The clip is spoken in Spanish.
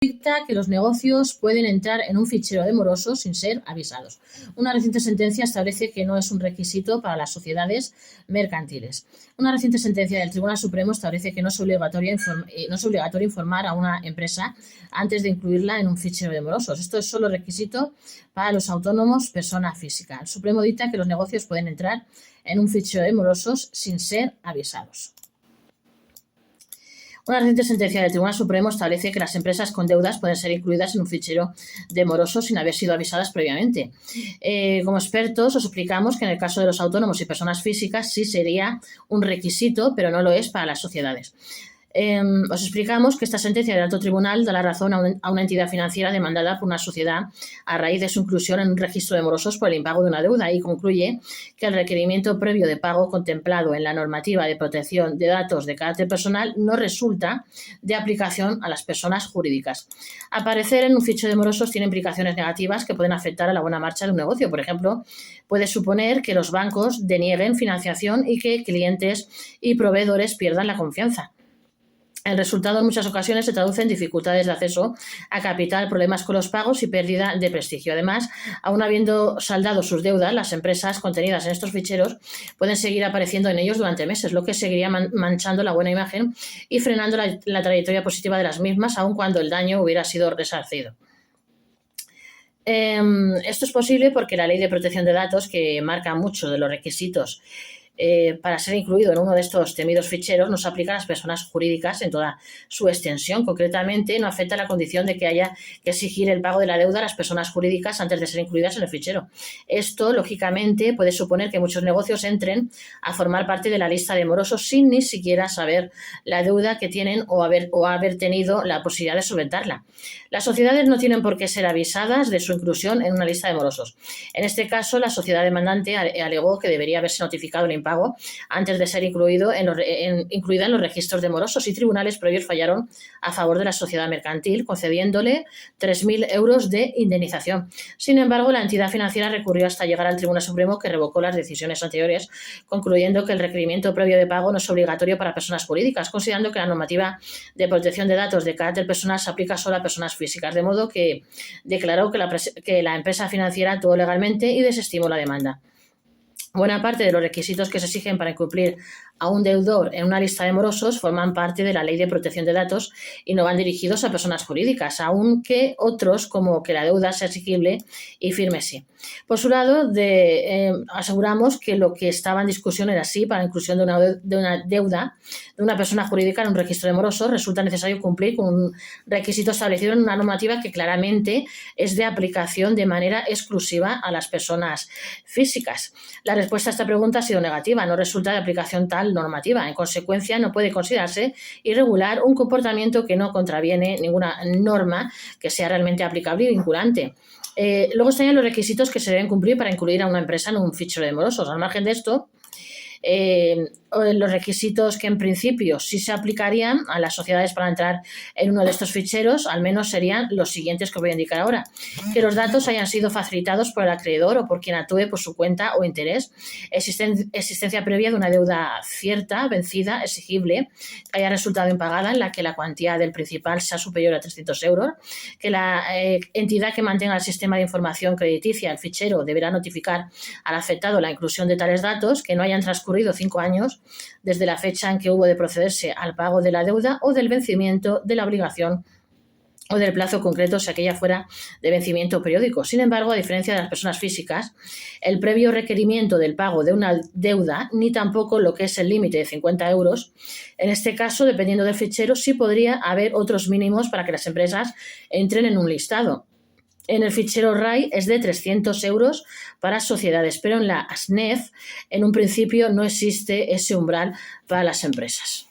dicta que los negocios pueden entrar en un fichero de morosos sin ser avisados. Una reciente sentencia establece que no es un requisito para las sociedades mercantiles. Una reciente sentencia del Tribunal Supremo establece que no es obligatorio informar a una empresa antes de incluirla en un fichero de morosos. Esto es solo requisito para los autónomos, persona física. El Supremo dicta que los negocios pueden entrar en un fichero de morosos sin ser avisados. Una reciente sentencia del Tribunal Supremo establece que las empresas con deudas pueden ser incluidas en un fichero de morosos sin haber sido avisadas previamente. Como expertos os explicamos que en el caso de los autónomos y personas físicas sí sería un requisito, pero no lo es para las sociedades. Os explicamos que esta sentencia del alto tribunal da la razón a una entidad financiera demandada por una sociedad a raíz de su inclusión en un registro de morosos por el impago de una deuda y concluye que el requerimiento previo de pago contemplado en la normativa de protección de datos de carácter personal no resulta de aplicación a las personas jurídicas. Aparecer en un fichero de morosos tiene implicaciones negativas que pueden afectar a la buena marcha de un negocio. Por ejemplo, puede suponer que los bancos denieguen financiación y que clientes y proveedores pierdan la confianza. El resultado en muchas ocasiones se traduce en dificultades de acceso a capital, problemas con los pagos y pérdida de prestigio. Además, aun habiendo saldado sus deudas, las empresas contenidas en estos ficheros pueden seguir apareciendo en ellos durante meses, lo que seguiría manchando la buena imagen y frenando la trayectoria positiva de las mismas, aun cuando el daño hubiera sido resarcido. Esto es posible porque la Ley de Protección de Datos, que marca muchos de los requisitos para ser incluido en uno de estos temidos ficheros, no se aplica a las personas jurídicas en toda su extensión. Concretamente, no afecta a la condición de que haya que exigir el pago de la deuda a las personas jurídicas antes de ser incluidas en el fichero. Esto, lógicamente, puede suponer que muchos negocios entren a formar parte de la lista de morosos sin ni siquiera saber la deuda que tienen o haber tenido la posibilidad de solventarla. Las sociedades no tienen por qué ser avisadas de su inclusión en una lista de morosos. En este caso, la sociedad demandante alegó que debería haberse notificado el impago antes de ser incluida en los registros de morosos, y tribunales previos fallaron a favor de la sociedad mercantil, concediéndole 3.000 euros de indemnización. Sin embargo, la entidad financiera recurrió hasta llegar al Tribunal Supremo, que revocó las decisiones anteriores, concluyendo que el requerimiento previo de pago no es obligatorio para personas jurídicas, considerando que la normativa de protección de datos de carácter personal se aplica solo a personas físicas, de modo que declaró que la empresa financiera actuó legalmente y desestimó la demanda. Buena parte de los requisitos que se exigen para incumplir a un deudor en una lista de morosos forman parte de la Ley de Protección de Datos y no van dirigidos a personas jurídicas, aunque otros, como que la deuda sea exigible y firme, sí. Por su lado, aseguramos que lo que estaba en discusión era sí para la inclusión de una deuda de una persona jurídica en un registro de morosos. Resulta necesario cumplir con un requisito establecido en una normativa que claramente es de aplicación de manera exclusiva a las personas físicas. La respuesta a esta pregunta ha sido negativa. No resulta de aplicación tal normativa. En consecuencia, no puede considerarse irregular un comportamiento que no contraviene ninguna norma que sea realmente aplicable y vinculante. Luego están los requisitos que se deben cumplir para incluir a una empresa en un fichero de morosos. Al margen de esto, los requisitos que en principio sí se aplicarían a las sociedades para entrar en uno de estos ficheros, al menos serían los siguientes que os voy a indicar ahora: que los datos hayan sido facilitados por el acreedor o por quien actúe por su cuenta o interés, existencia previa de una deuda cierta, vencida, exigible, que haya resultado impagada, en la que la cuantía del principal sea superior a 300 euros, que la entidad que mantenga el sistema de información crediticia, el fichero, deberá notificar al afectado la inclusión de tales datos, que no hayan transcurrido 5 años desde la fecha en que hubo de procederse al pago de la deuda o del vencimiento de la obligación o del plazo concreto, si aquella fuera de vencimiento periódico. Sin embargo, a diferencia de las personas físicas, el previo requerimiento del pago de una deuda, ni tampoco lo que es el límite de 50 euros, en este caso, dependiendo del fichero, sí podría haber otros mínimos para que las empresas entren en un listado. En el fichero RAI es de 300 euros para sociedades, pero en la ASNEF, en un principio, no existe ese umbral para las empresas.